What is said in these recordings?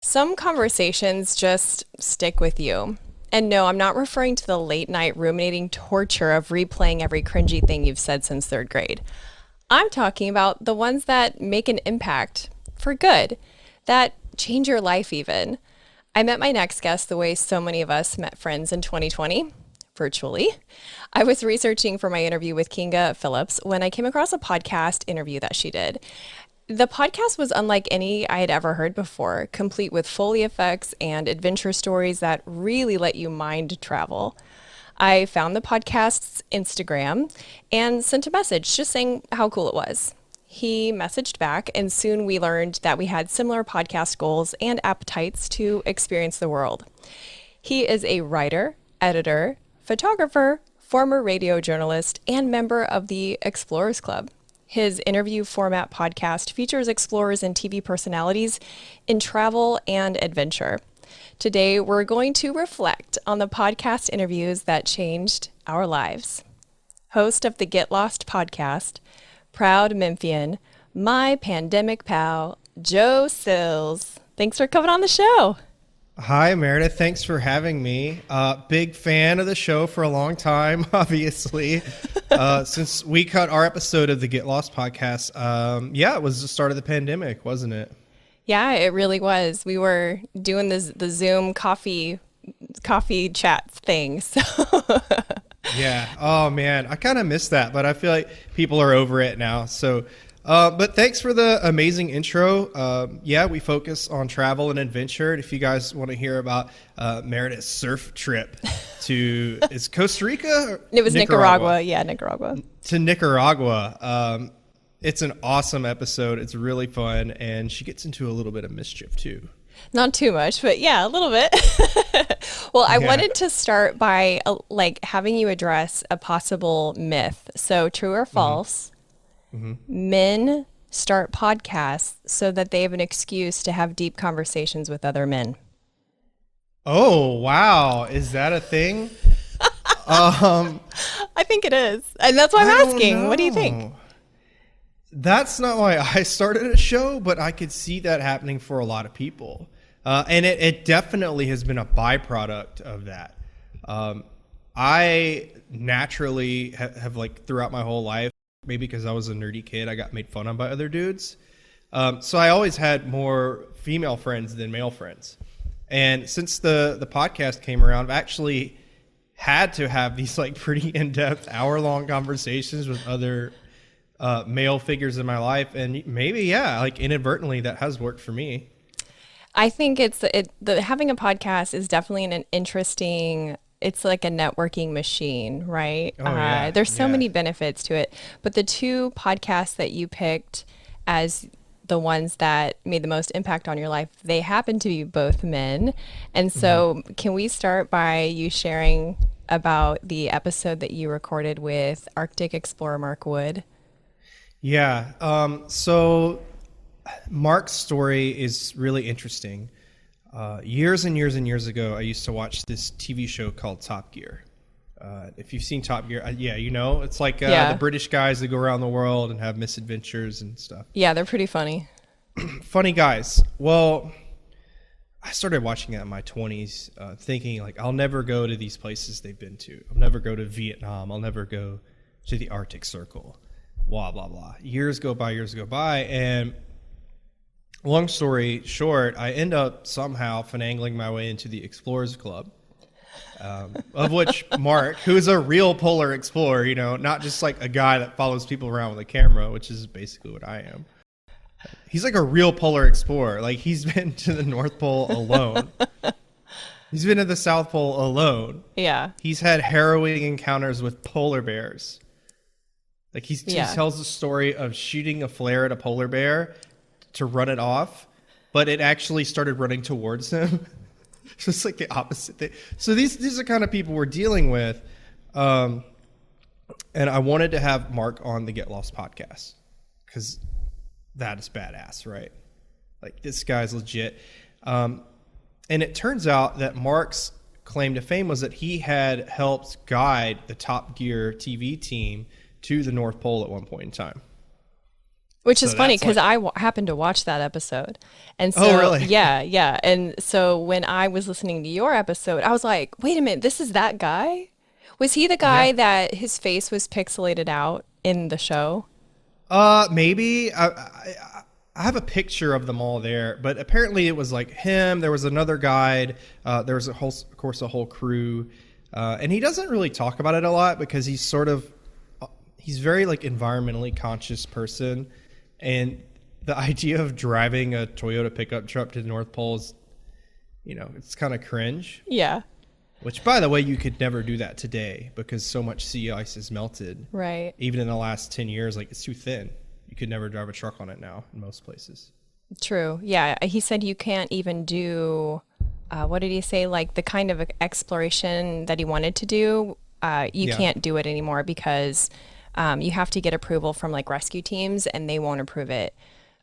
Some conversations just stick with you. And no, I'm not referring to the late night ruminating torture of replaying every cringy thing you've said since third grade. I'm talking about the ones that make an impact for good, that change your life even. I met my next guest the way so many of us met friends in 2020, virtually. I was researching for my interview with Kinga Phillips when I came across a podcast interview that she did. The podcast was unlike any I had ever heard before, complete with Foley effects and adventure stories that really let you mind travel. I found the podcast's Instagram and sent a message just saying how cool it was. He messaged back, and soon we learned that we had similar podcast goals and appetites to experience the world. He is a writer, editor, photographer, former radio journalist, and member of the Explorers Club. His interview format podcast features explorers and TV personalities in travel and adventure. Today, we're going to reflect on the podcast interviews that changed our lives. Host of the Get Lost podcast, proud Memphian, my pandemic pal, Joe Sills. Thanks for coming on the show. Hi, Meredith. Thanks for having me. Big fan of the show for a long time, obviously. Since we cut our episode of the Get Lost podcast, it was the start of the pandemic, wasn't it? Yeah, it really was. We were doing the Zoom coffee chat thing. So. Yeah. Oh, man. I kind of miss that, but I feel like people are over it now. So, but thanks for the amazing intro. We focus on travel and adventure. And if you guys want to hear about Meredith's surf trip to, is Costa Rica? It was Nicaragua. Yeah, Nicaragua. To Nicaragua. It's an awesome episode. It's really fun. And she gets into a little bit of mischief, too. Not too much, but yeah, a little bit. Well, I wanted to start by having you address a possible myth. So true or false, men start podcasts so that they have an excuse to have deep conversations with other men. Oh, wow. Is that a thing? I think it is. And that's why I'm asking. What do you think? That's not why I started a show, but I could see that happening for a lot of people. And it definitely has been a byproduct of that. I naturally have throughout my whole life, maybe because I was a nerdy kid, I got made fun of by other dudes. So I always had more female friends than male friends. And since the podcast came around, I've actually had to have these pretty in-depth hour-long conversations with other male figures in my life, and maybe inadvertently that has worked for me. I think having a podcast is definitely an interesting. It's like a networking machine, right? Oh, yeah. There's so many benefits to it, but the two podcasts that you picked as the ones that made the most impact on your life, they happen to be both men. And so can we start by you sharing about the episode that you recorded with Arctic explorer Mark Wood? Yeah. So Mark's story is really interesting. Years and years and years ago, I used to watch this TV show called Top Gear. If you've seen Top Gear, it's the British guys that go around the world and have misadventures and stuff. Yeah, they're pretty funny. Funny guys. Well, I started watching that in my 20s, thinking I'll never go to these places they've been to. I'll never go to Vietnam. I'll never go to the Arctic Circle. Blah, blah, blah. Years go by, and long story short, I end up somehow finagling my way into the Explorers Club, of which Mark, who is a real polar explorer, not just a guy that follows people around with a camera, which is basically what I am. He's a real polar explorer. He's been to the North Pole alone. He's been to the South Pole alone. Yeah. He's had harrowing encounters with polar bears. He tells the story of shooting a flare at a polar bear to run it off, but it actually started running towards him. Just the opposite thing. So these are kind of people we're dealing with. And I wanted to have Mark on the Get Lost podcast because that is badass, right? This guy's legit. And it turns out that Mark's claim to fame was that he had helped guide the Top Gear TV team to the North Pole at one point in time. Which is So funny that's because like, happened to watch that episode. And oh, so, really? yeah, yeah. And so when I was listening to your episode, I was like, wait a minute, this is that guy? Was he the Yeah. guy that his face was pixelated out in the show? Maybe I have a picture of them all there, but apparently it was like him. There was another guide. There was of course, a whole crew, and he doesn't really talk about it a lot because he's very like environmentally conscious person, and the idea of driving a Toyota pickup truck to the North Pole is, it's kind of cringe. Yeah, Which, by the way, you could never do that today because so much sea ice is melted. right. Even in the last 10 years, like it's too thin. You could never drive a truck on it now in most places. True. Yeah. He said you can't even do, what did he say? Like the kind of exploration that he wanted to do, you Yeah. can't do it anymore because you have to get approval from like rescue teams and they won't approve it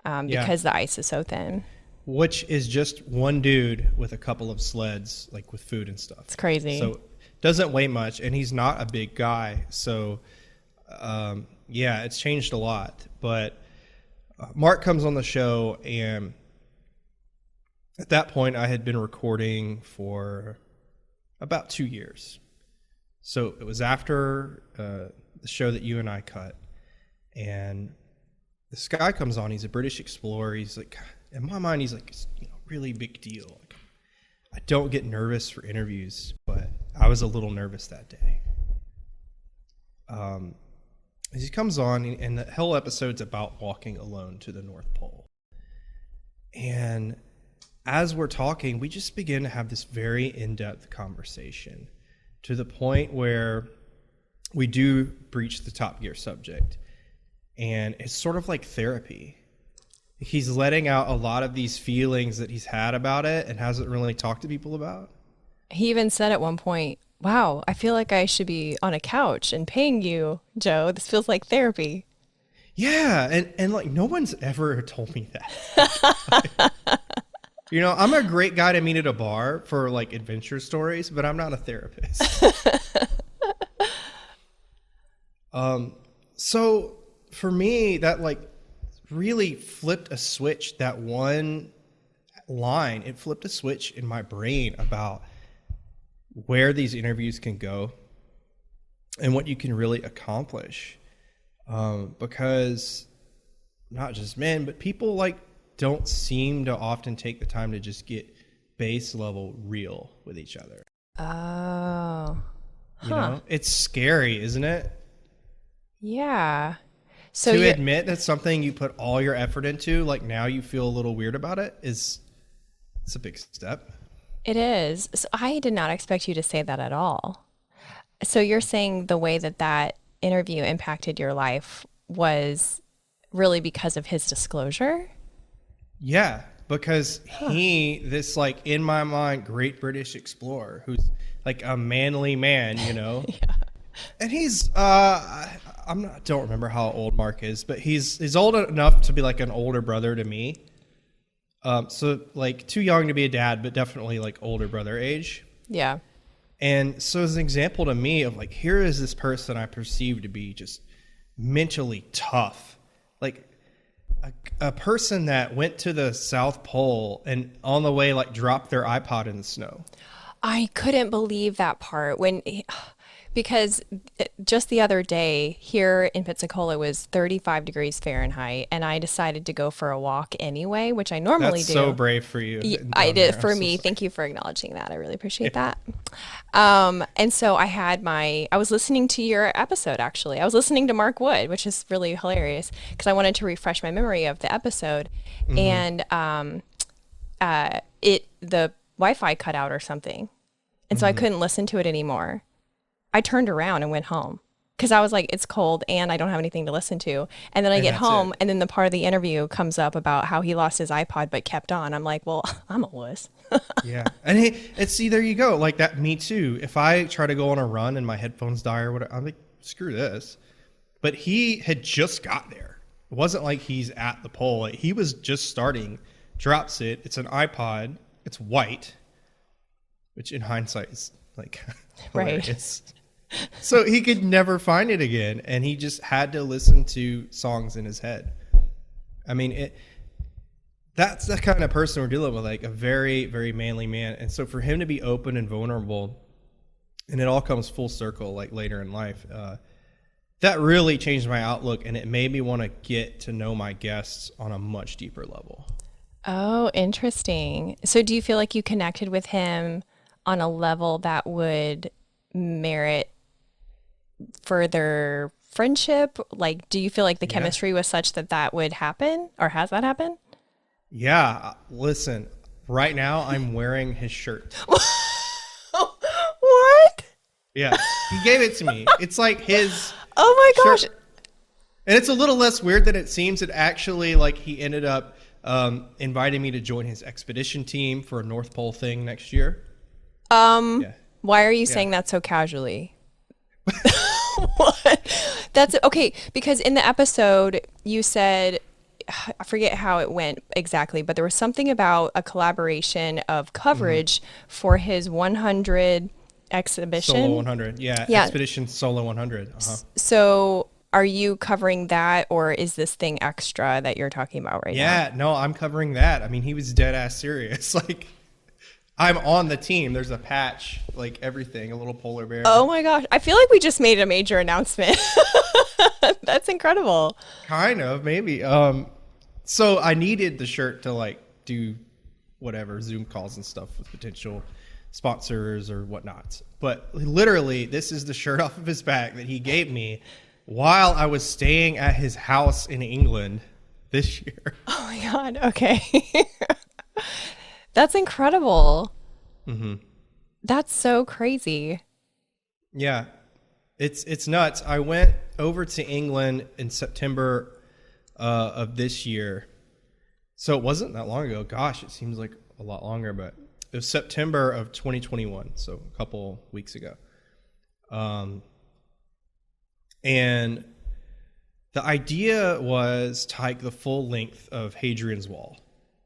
Yeah. because the ice is so thin. Which is just one dude with a couple of sleds, like with food and stuff. It's crazy. So doesn't weigh much, and he's not a big guy. So, yeah, it's changed a lot. But Mark comes on the show, and at that point, I had been recording for about 2 years. So it was after the show that you and I cut, and this guy comes on. He's a British explorer. He's like, in my mind, he's like, really big deal. Like, I don't get nervous for interviews, but I was a little nervous that day. As he comes on, and the whole episode's about walking alone to the North Pole. And as we're talking, we just begin to have this very in-depth conversation to the point where we do breach the Top Gear subject. And it's sort of like therapy. He's letting out a lot of these feelings that he's had about it and hasn't really talked to people about. He even said at one point, wow, I feel like I should be on a couch and paying you, Joe. This feels like therapy. Yeah, and like no one's ever told me that. I'm a great guy to meet at a bar for like adventure stories, but I'm not a therapist. So for me, that like really flipped a switch. That one line, it flipped a switch in my brain about where these interviews can go and what you can really accomplish. Because not just men, but people like don't seem to often take the time to just get base level real with each other. Oh. It's scary, isn't it? Yeah. So To admit that something you put all your effort into, like now you feel a little weird about it, it's a big step. it is. So I did not expect you to say that at all. So you're saying the way that interview impacted your life was really because of his disclosure? Yeah, because this like in my mind, great British explorer who's like a manly man, Yeah. and he's don't remember how old Mark is, but he's old enough to be like an older brother to me. So like too young to be a dad, but definitely like older brother age. Yeah. And so as an example to me of like, here is this person I perceive to be just mentally tough. Like a person that went to the South Pole and on the way like dropped their iPod in the snow. I couldn't believe that part because just the other day here in Pensacola was 35 degrees Fahrenheit, and I decided to go for a walk anyway, which I normally That's do. so brave for you. I down did there. for I'm so me. sorry. Thank you for acknowledging that. I really appreciate that. And so I was listening to your episode actually. I was listening to Mark Wood, which is really hilarious because I wanted to refresh my memory of the episode, and the Wi-Fi cut out or something, and so I couldn't listen to it anymore. I turned around and went home because I was like, it's cold and I don't have anything to listen to. And then I get that's home it. and then the part of the interview comes up about how he lost his iPod but kept on. I'm like, well, I'm a wuss. Yeah. And there you go. Like that, me too. If I try to go on a run and my headphones die or whatever, I'm like, screw this. But he had just got there. It wasn't like he's at the pole. Like, he was just starting, drops it. It's an iPod. It's white, which in hindsight is like Right. hilarious. So he could never find it again, and he just had to listen to songs in his head. I mean, that's the kind of person we're dealing with, like a very, very manly man. And so for him to be open and vulnerable, and it all comes full circle, like later in life, that really changed my outlook, and it made me want to get to know my guests on a much deeper level. Oh, interesting. So do you feel like you connected with him on a level that would merit further friendship? Like, do you feel like the Yeah. chemistry was such that that would happen, or has that happened? Yeah. Listen, right now I'm wearing his shirt. What? Yeah. He gave it to me. It's like his Oh my gosh. shirt. And it's a little less weird than it seems. It actually, like, he ended up inviting me to join his expedition team for a North Pole thing next year. Yeah. Why are you Yeah. saying that so casually? What? That's okay, because in the episode you said, I forget how it went exactly, but there was something about a collaboration of coverage for his 100 exhibition. Solo 100. Yeah. Yeah. Expedition Solo 100. Uh-huh. So are you covering that, or is this thing extra that you're talking about right now? Yeah. No, I'm covering that. I mean, he was dead ass serious. Like, I'm on the team. There's a patch, like everything, a little polar bear. Oh my gosh. I feel like we just made a major announcement. That's incredible. Kind of, maybe. So I needed the shirt to like do whatever Zoom calls and stuff with potential sponsors or whatnot. But literally, this is the shirt off of his back that he gave me while I was staying at his house in England this year. Oh my God. Okay. That's incredible. That's so crazy. Yeah, it's nuts. I went over to England in September of this year, so it wasn't that long ago. Gosh, it seems like a lot longer, but it was September of 2021, so a couple weeks ago. And the idea was to hike the full length of Hadrian's Wall,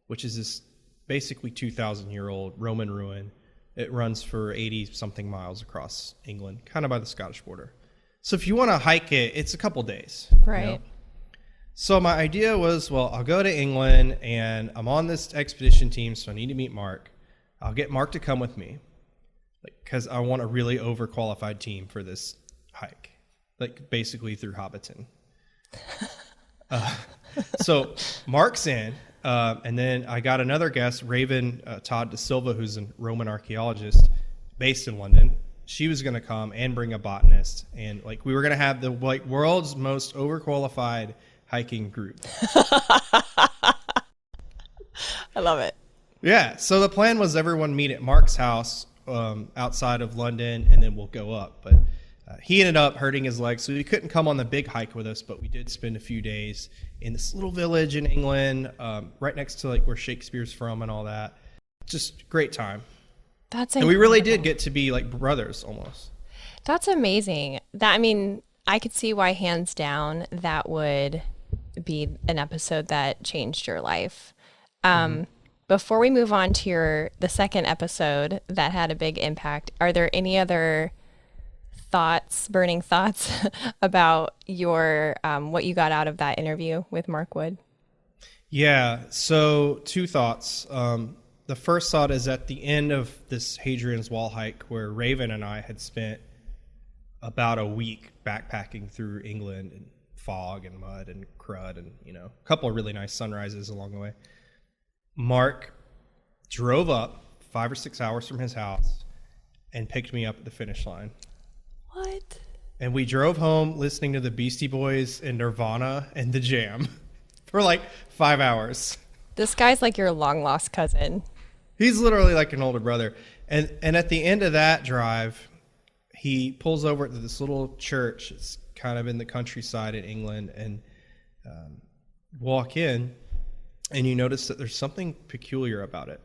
which is this basically 2,000-year-old Roman ruin. It runs for 80-something miles across England, kind of by the Scottish border. So if you want to hike it, it's a couple days. Right. So my idea was, well, I'll go to England, and I'm on this expedition team, so I need to meet Mark. I'll get Mark to come with me, because I want a really overqualified team for this hike, like basically through Hobbiton. So Mark's in, and then I got another guest, Raven Todd De Silva, who's a Roman archaeologist based in London. She was going to come and bring a botanist, and like we were going to have the like world's most overqualified hiking group. I love it. Yeah. So the plan was everyone meet at Mark's house outside of London, and then we'll go up. But he ended up hurting his leg, so he couldn't come on the big hike with us. But we did spend a few days in this little village in England, right next to like where Shakespeare's from and all that. Just great time. That's And we really incredible. did get to be like brothers almost. That's amazing. That, I mean, I could see why hands down that would be an episode that changed your life. Before we move on to the second episode that had a big impact, are there any other burning thoughts about your what you got out of that interview with Mark Wood? Yeah. So two thoughts. The first thought is at the end of this Hadrian's Wall hike, where Raven and I had spent about a week backpacking through England in fog and mud and crud and, a couple of really nice sunrises along the way. Mark drove up 5 or 6 hours from his house and picked me up at the finish line. What? And we drove home listening to the Beastie Boys and Nirvana and The Jam for like 5 hours. This guy's like your long lost cousin. He's literally like an older brother. And at the end of that drive, he pulls over to this little church. It's kind of in the countryside in England, and walk in, and you notice that there's something peculiar about it.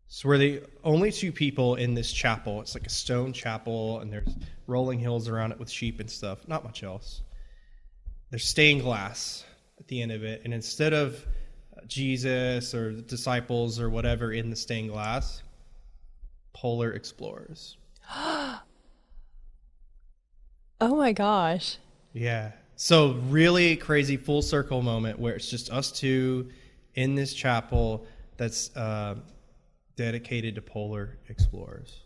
So we're the only two people in this chapel. It's like a stone chapel, and there's rolling hills around it with sheep and stuff. Not much else. There's stained glass at the end of it, and instead of Jesus or the disciples or whatever in the stained glass, polar explorers. Oh my gosh. Yeah. So really crazy full circle moment where it's just us two in this chapel that's dedicated to polar explorers.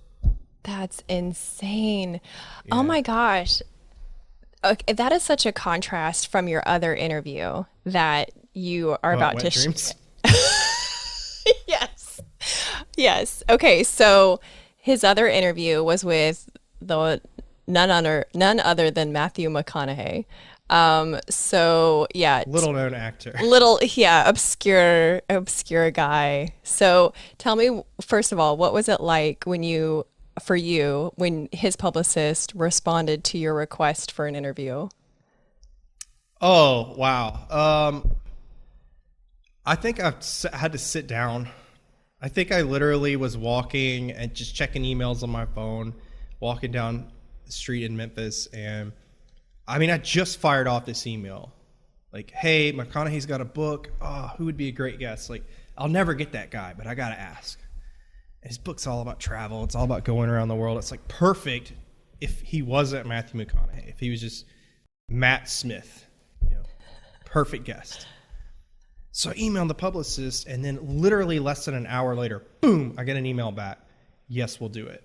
That's insane. Yeah. Oh my gosh. Okay, that is such a contrast from your other interview that you are about Wet to dreams? Yes. Yes. Okay, so his other interview was with the none other than Matthew McConaughey. So yeah, Little known actor. obscure guy. So tell me, first of all, what was it like when when his publicist responded to your request for an interview? Oh, wow. I think I've had to sit down. I think I literally was walking and just checking emails on my phone, walking down the street in Memphis. And I mean, I just fired off this email. Like, hey, McConaughey's got a book. Oh, who would be a great guest? Like, I'll never get that guy, but I got to ask. His book's all about travel. It's all about going around the world. It's like perfect if he wasn't Matthew McConaughey, if he was just Matt Smith, perfect guest. So I emailed the publicist, and then literally less than an hour later, boom, I get an email back. Yes, we'll do it.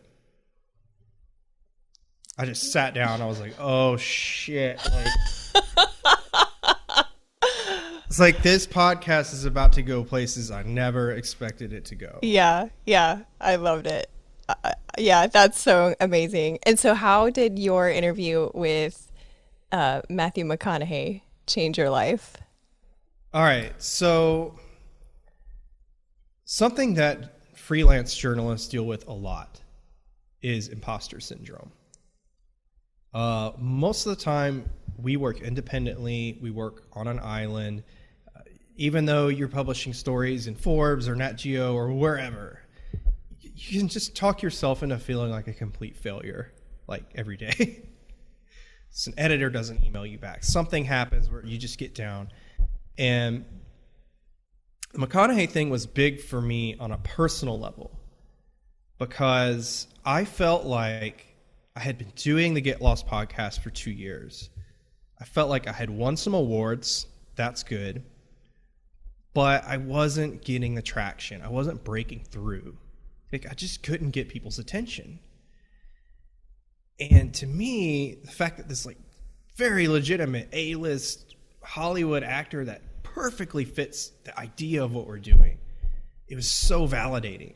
I just sat down. I was like, oh, shit. It's like this podcast is about to go places I never expected it to go. Yeah, I loved it. Yeah, that's so amazing. And so how did your interview with Matthew McConaughey change your life? All right, so something that freelance journalists deal with a lot is imposter syndrome. Most of the time, we work independently. We work on an island. Even though you're publishing stories in Forbes or Nat Geo or wherever, you can just talk yourself into feeling like a complete failure, like every day. So an editor doesn't email you back. Something happens where you just get down. And the McConaughey thing was big for me on a personal level because I felt like I had been doing the Get Lost podcast for 2 years. I felt like I had won some awards. That's good. But I wasn't getting the traction. I wasn't breaking through. Like, I just couldn't get people's attention. And to me, the fact that this very legitimate A-list Hollywood actor that perfectly fits the idea of what we're doing, it was so validating.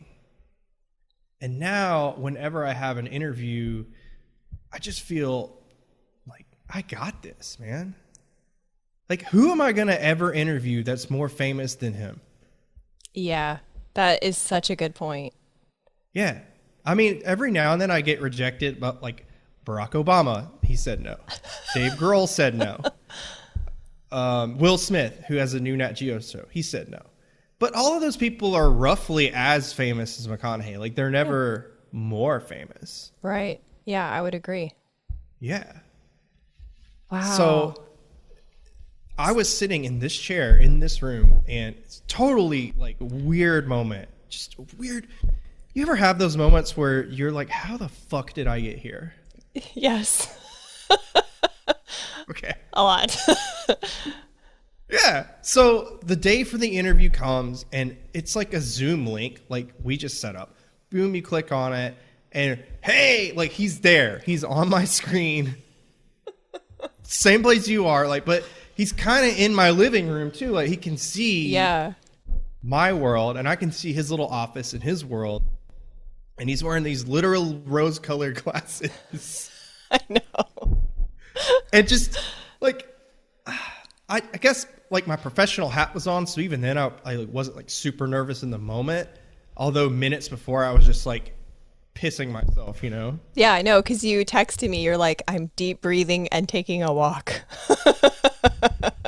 And now, whenever I have an interview, I just feel like I got this, man. Like, who am I going to ever interview that's more famous than him? Yeah, that is such a good point. Yeah. I mean, every now and then I get rejected, but Barack Obama, he said no. Dave Grohl said no. Will Smith, who has a new Nat Geo show, he said no. But all of those people are roughly as famous as McConaughey. They're never more famous. Right. Yeah, I would agree. Yeah. Wow. So I was sitting in this chair in this room, and it's totally weird moment. Just weird. You ever have those moments where you're like, how the fuck did I get here? Yes. Okay. A lot. Yeah. So the day for the interview comes, and it's like a Zoom link, like we just set up. Boom, you click on it, and hey, he's there. He's on my screen. Same place you are, but he's kind of in my living room too. He can see my world, and I can see his little office in his world. And he's wearing these literal rose-colored glasses. I know. And just I guess my professional hat was on, so even then I wasn't super nervous in the moment. Although minutes before I was just pissing myself, Yeah, I know, because you texted me. You're like, I'm deep breathing and taking a walk.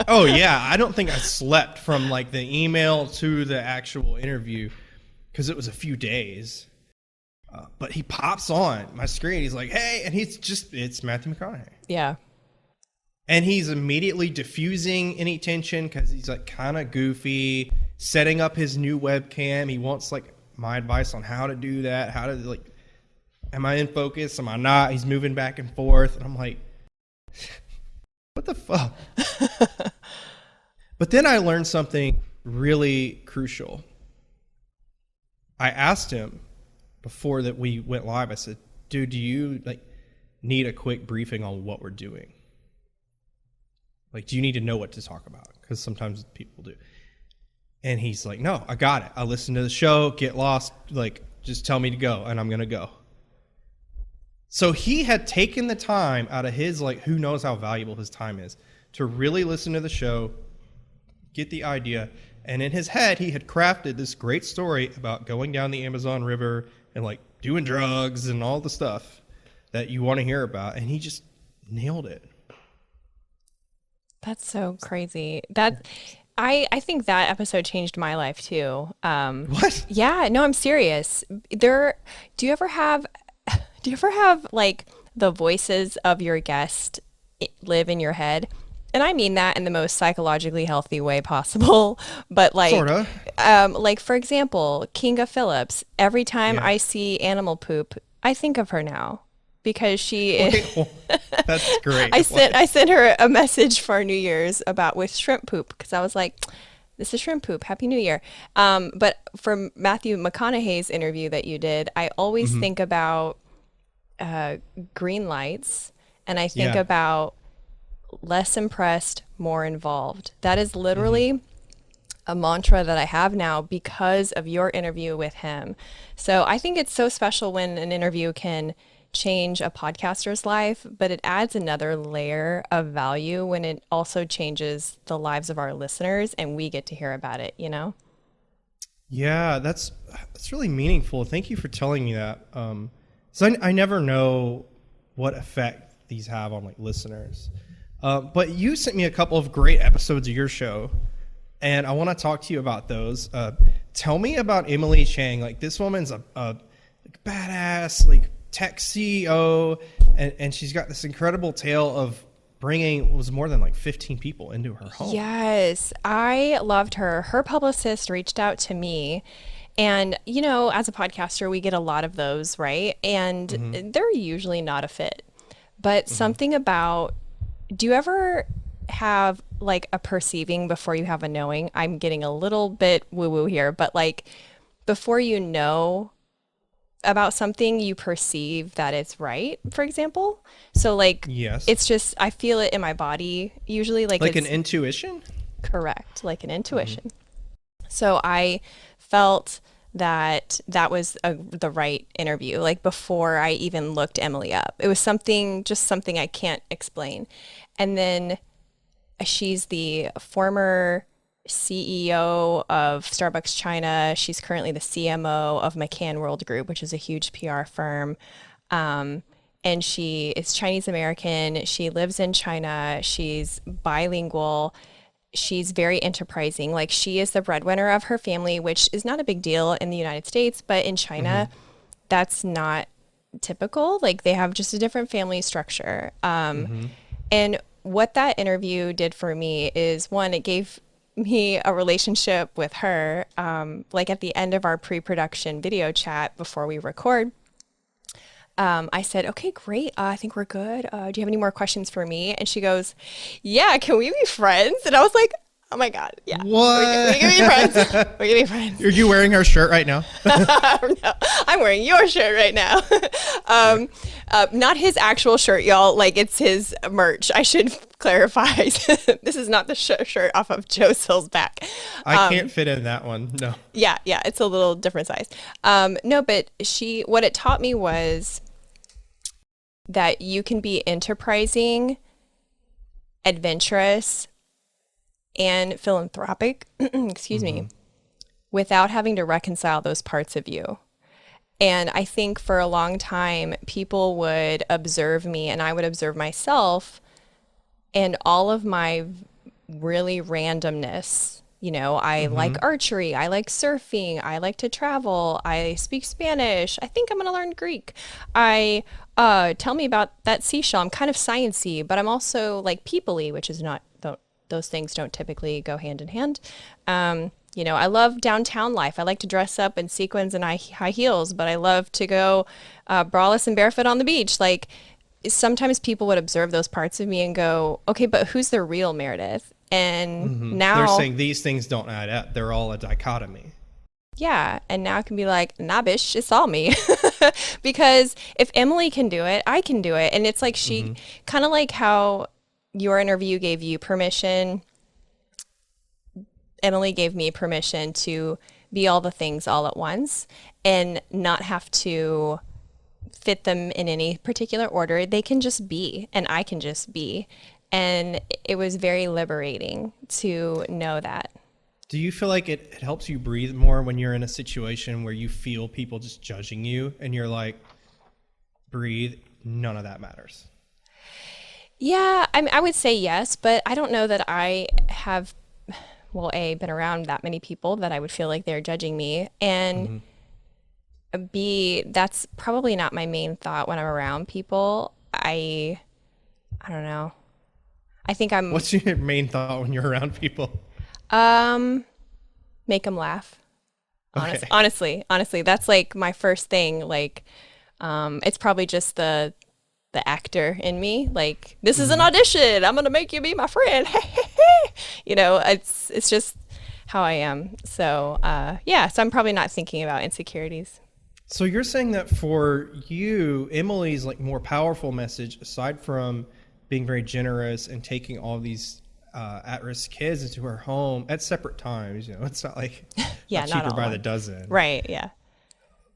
Oh yeah, I don't think I slept from the email to the actual interview because it was a few days. But he pops on my screen. He's like, hey, and it's Matthew McConaughey. Yeah. And he's immediately diffusing any tension because he's kind of goofy, setting up his new webcam. He wants my advice on how to do that, how to am I in focus? Am I not? He's moving back and forth. And I'm like, what the fuck? But then I learned something really crucial. I asked him before that we went live, I said, dude, do you need a quick briefing on what we're doing? Do you need to know what to talk about? Because sometimes people do. And he's like, no, I got it. I listened to the show, get lost, just tell me to go, and I'm going to go. So he had taken the time out of his, who knows how valuable his time is, to really listen to the show, get the idea, and in his head, he had crafted this great story about going down the Amazon River and, doing drugs and all the stuff that you want to hear about, and he just nailed it. That's so crazy. I think that episode changed my life too. What? Yeah, no, I'm serious. Do you ever have the voices of your guest live in your head? And I mean that in the most psychologically healthy way possible. But Sorta. For example, Kinga Phillips, every time I see animal poop, I think of her now. Because she is. That's great. I sent her a message for New Year's with shrimp poop because I was like, this is shrimp poop. Happy New Year. But for Matthew McConaughey's interview that you did, I always think about green lights, and I think about less impressed, more involved. That is literally a mantra that I have now because of your interview with him. So I think it's so special when an interview can change a podcaster's life, but it adds another layer of value when it also changes the lives of our listeners and we get to hear about it, Yeah, that's really meaningful. Thank you for telling me that. So I never know what effect these have on listeners. But you sent me a couple of great episodes of your show, and I want to talk to you about those. Tell me about Emily Chang. This woman's a badass, tech CEO, and she's got this incredible tale of bringing was more than 15 people into her home. Yes, I loved her. Her publicist reached out to me, and as a podcaster, we get a lot of those, right? And they're usually not a fit. But something about, do you ever have a perceiving before you have a knowing? I'm getting a little bit woo-woo here, but before you know about something, you perceive that it's right, for example. So yes, it's just, I feel it in my body usually, like an intuition. Correct, like an intuition. So I felt that was the right interview, before I even looked Emily up. It was something I can't explain. And then she's the former CEO of Starbucks China. She's currently the CMO of McCann World Group, which is a huge PR firm. And she is Chinese American. She lives in China. She's bilingual. She's very enterprising. She is the breadwinner of her family, which is not a big deal in the United States, but in China, that's not typical. They have just a different family structure. And what that interview did for me is, one, it gave me a relationship with her. At the end of our pre-production video chat before we record, I said, okay, great. I think we're good. Do you have any more questions for me? And she goes, yeah, can we be friends? And I was like, oh my God. Yeah. What? We can be friends. We can be friends. Are you wearing her shirt right now? No, I'm wearing your shirt right now. Not his actual shirt, y'all. It's his merch. I should clarify. This is not the shirt off of Joe Sills' back. I can't fit in that one. No. Yeah. It's a little different size. No, but what it taught me was that you can be enterprising, adventurous, and philanthropic, excuse me, without having to reconcile those parts of you. And I think for a long time, people would observe me and I would observe myself, and all of my really randomness. I like archery, I like surfing, I like to travel, I speak Spanish, I think I'm going to learn Greek. Tell me about that seashell. I'm kind of sciencey, but I'm also people-y, which is not, those things don't typically go hand in hand. I love downtown life. I like to dress up in sequins and high heels, but I love to go braless and barefoot on the beach. sometimes people would observe those parts of me and go, okay, but who's the real Meredith? And now They're saying these things don't add up. They're all a dichotomy. yeah, and now I can be like, nah, bitch, it's all me. Because if Emily can do it, I can do it. And it's like she, kind of like how your interview gave you permission, Emily gave me permission to be all the things all at once and not have to fit them in any particular order. They can just be, and I can just be. And it was very liberating to know that. Do you feel like it helps you breathe more when you're in a situation where you feel people just judging you and you're like, breathe, none of that matters? Yeah, I mean, I would say yes, but I don't know that I have, well, A, been around that many people that I would feel like they're judging me. And B, that's probably not my main thought when I'm around people. I don't know. I think I'm What's your main thought when you're around people? make them laugh. Okay. Honestly, that's like my first thing. Like, it's probably just the actor in me. Like, this is an audition. I'm gonna make you be my friend. You know, it's just how I am. So, yeah. So I'm probably not thinking about insecurities. So you're saying that for you, Emily's like more powerful message, aside from being very generous and taking all these at-risk kids into her home at separate times. You know, it's not like Yeah, cheaper not all by of the them. dozen. Right. Yeah.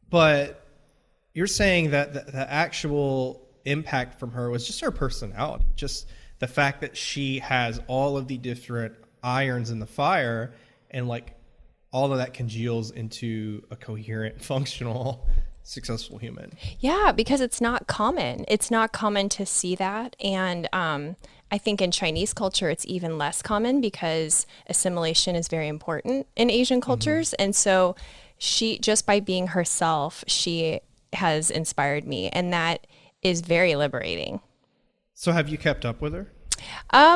But you're saying that the actual impact from her was just her personality, just the fact that she has all of the different irons in the fire, and like all of that congeals into a coherent, functional, successful human. Yeah, because it's not common. It's not common to see that. And I think in Chinese culture, it's even less common because assimilation is very important in Asian cultures. And so she, just by being herself, she has inspired me. And that is very liberating. So have you kept up with her?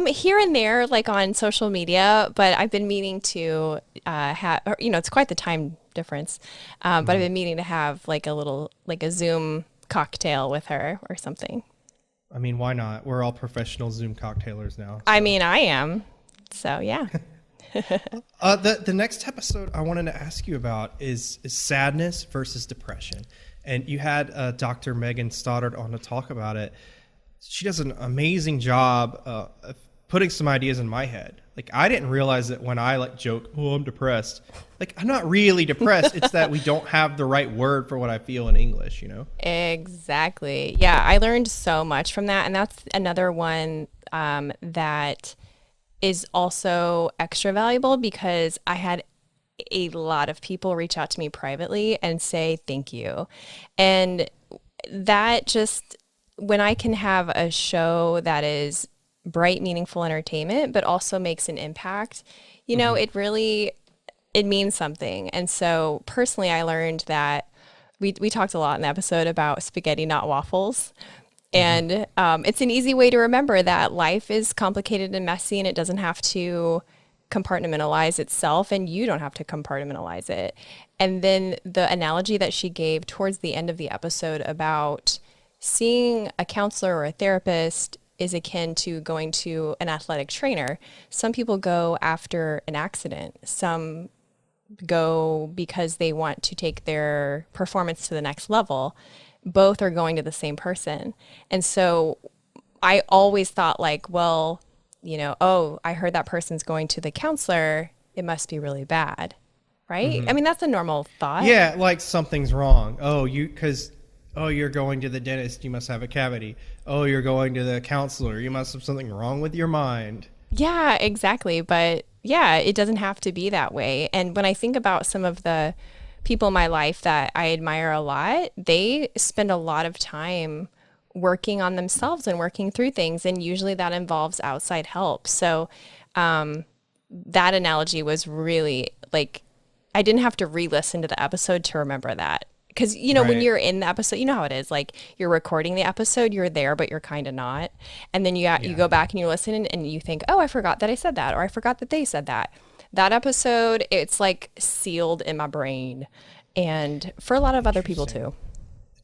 Here and there, like on social media, but I've been meaning to have, you know, it's quite the time difference. But I've been meaning to have like a little, like a Zoom cocktail with her or something. I mean, why not? We're all professional Zoom cocktailers now. So. I mean, I am. So yeah. The next episode I wanted to ask you about is sadness versus depression. And you had Dr. Megan Stoddard on to talk about it. She does an amazing job of putting some ideas in my head. Like, I didn't realize that when I like joke, oh, I'm depressed. Like, I'm not really depressed. It's that we don't have the right word for what I feel in English, you know? Exactly. Yeah, I learned so much from that. And that's another one that is also extra valuable because I had a lot of people reach out to me privately and say thank you. And that just, when I can have a show that is bright, meaningful entertainment, but also makes an impact, you know, it really, it means something. And so personally, I learned that we talked a lot in the episode about spaghetti, not waffles. And it's an easy way to remember that life is complicated and messy and it doesn't have to compartmentalize itself and you don't have to compartmentalize it. And then the analogy that she gave towards the end of the episode about seeing a counselor or a therapist is akin to going to an athletic trainer. Some people go after an accident. Some go because they want to take their performance to the next level. Both are going to the same person. And so I always thought like, well, you know, oh, I heard that person's going to the counselor. It must be really bad. Right? I mean, that's a normal thought. Yeah, like something's wrong. Oh, you're going to the dentist, you must have a cavity. Oh, you're going to the counselor, you must have something wrong with your mind. Yeah, exactly. But yeah, it doesn't have to be that way. And when I think about some of the people in my life that I admire a lot, they spend a lot of time working on themselves and working through things. And usually that involves outside help. So that analogy was really like, I didn't have to re-listen to the episode to remember that. Because, you know, when you're in the episode, you know how it is. Like, you're recording the episode, you're there, but you're kind of not. And then you go back and you listen and you think, oh, I forgot that I said that, or I forgot that they said that. That episode, it's like sealed in my brain. And for a lot of other people too.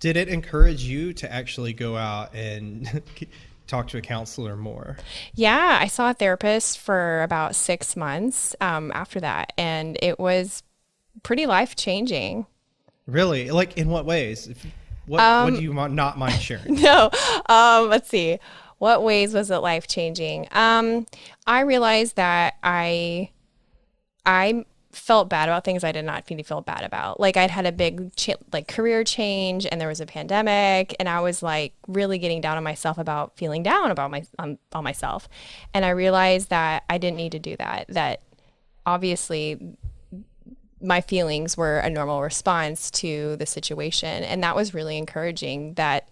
Did it encourage you to actually go out and talk to a counselor more? Yeah, I saw a therapist for about 6 months after that, and it was pretty life changing. Really? Like, in what ways? What do you not mind sharing? No, let's see. What ways was it life changing? I realized that I felt bad about things I did not need to feel bad about. Like I'd had a big career change, and there was a pandemic, and I was like really getting down on myself about feeling down about on myself. And I realized that I didn't need to do that. That obviously my feelings were a normal response to the situation, and that was really encouraging. That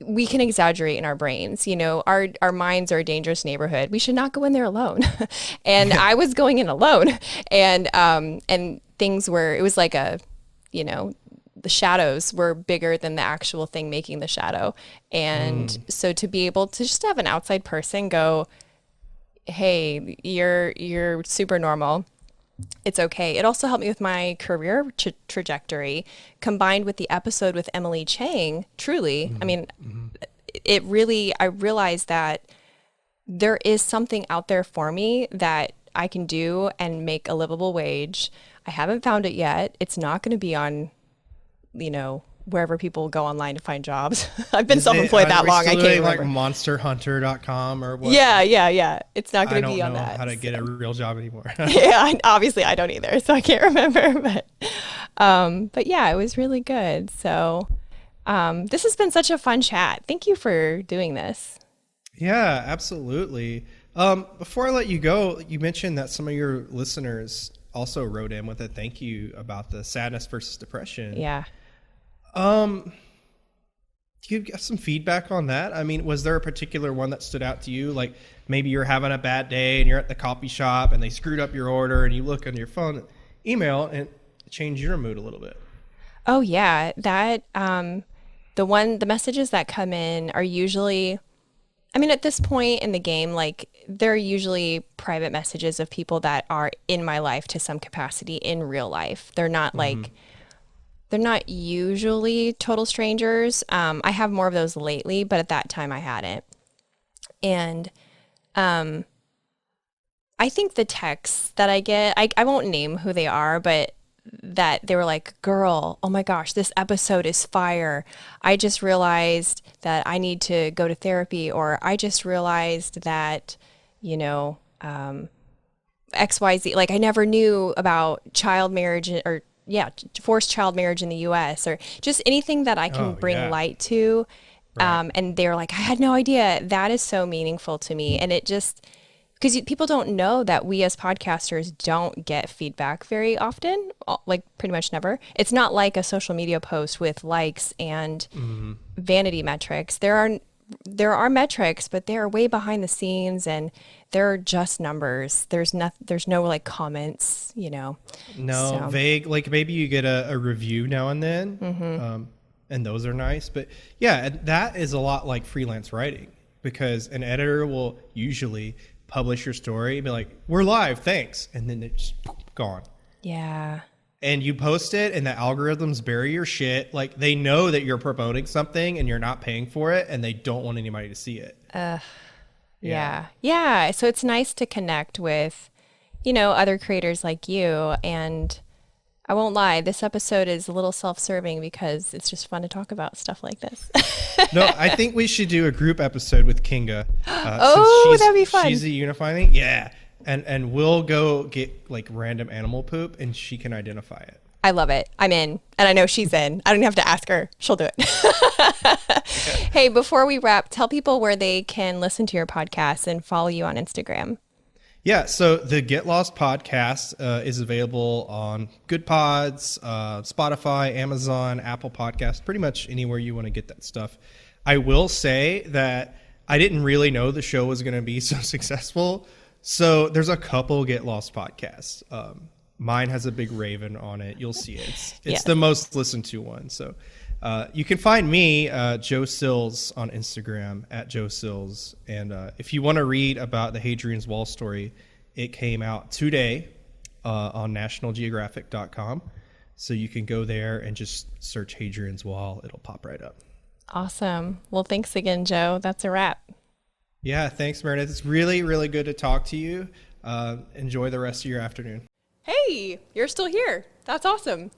we can exaggerate in our brains. You know, our minds are a dangerous neighborhood. We should not go in there alone. And I was going in alone, and things were, it was like the shadows were bigger than the actual thing making the shadow. And so to be able to just have an outside person go, hey, you're super normal. It's okay. It also helped me with my career trajectory, combined with the episode with Emily Chang. Truly, I mean, I realized that there is something out there for me that I can do and make a livable wage. I haven't found it yet. It's not going to be on, wherever people go online to find jobs. I've been self-employed that long. I can't remember. Like monsterhunter.com or what? Yeah. It's not going to be on that. I don't know how to get a real job anymore. Yeah, obviously I don't either, so I can't remember. But yeah, it was really good. So this has been such a fun chat. Thank you for doing this. Yeah, absolutely. Before I let you go, you mentioned that some of your listeners also wrote in with a thank you about the sadness versus depression. Yeah. Do you get some feedback on that? I mean, was there a particular one that stood out to you? Like maybe you're having a bad day and you're at the coffee shop and they screwed up your order, and you look on your phone, email, and change your mood a little bit. Oh yeah, that the messages that come in are usually, I mean, at this point in the game, like they're usually private messages of people that are in my life to some capacity in real life. They're not like, they're not usually total strangers. I have more of those lately, but at that time I hadn't. And I think the texts that I get, I won't name who they are, but that they were like, girl, oh my gosh, this episode is fire. I just realized that I need to go to therapy, or I just realized that, XYZ, like I never knew about child marriage or forced child marriage in the US, or just anything that I can bring light to. Right. And they're like, I had no idea. That is so meaningful to me. And it just, because people don't know that we as podcasters don't get feedback very often, like pretty much never. It's not like a social media post with likes and vanity metrics. There are metrics, but they are way behind the scenes, and they're just numbers. There's no like comments, No, so vague. Like maybe you get a review now and then, and those are nice. But yeah, that is a lot like freelance writing, because an editor will usually publish your story and be like, "We're live, thanks," and then it's gone. Yeah. And you post it, and the algorithms bury your shit. Like they know that you're promoting something and you're not paying for it, and they don't want anybody to see it. Yeah. So it's nice to connect with, other creators like you. And I won't lie, this episode is a little self-serving because it's just fun to talk about stuff like this. No, I think we should do a group episode with Kinga. That'd be fun. She's the unifying. Yeah. And we'll go get like random animal poop, and she can identify it. I love it. I'm in. And I know she's in. I don't even have to ask her. She'll do it. Hey, before we wrap, tell people where they can listen to your podcast and follow you on Instagram. Yeah, so the Get Lost podcast is available on Good Pods, Spotify, Amazon, Apple Podcasts, pretty much anywhere you want to get that stuff. I will say that I didn't really know the show was going to be so successful. So there's a couple Get Lost podcasts. Mine has a big raven on it. You'll see it. It's the most listened to one. So you can find me, Joe Sills, on Instagram at Joe Sills. And if you want to read about the Hadrian's Wall story, it came out today on nationalgeographic.com. So you can go there and just search Hadrian's Wall. It'll pop right up. Awesome. Well, thanks again, Joe. That's a wrap. Yeah, thanks, Meredith. It's really, really good to talk to you. Enjoy the rest of your afternoon. Hey, you're still here. That's awesome.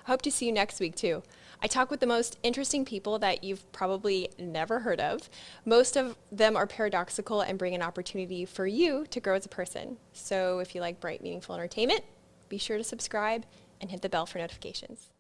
I hope to see you next week, too. I talk with the most interesting people that you've probably never heard of. Most of them are paradoxical and bring an opportunity for you to grow as a person. So if you like bright, meaningful entertainment, be sure to subscribe and hit the bell for notifications.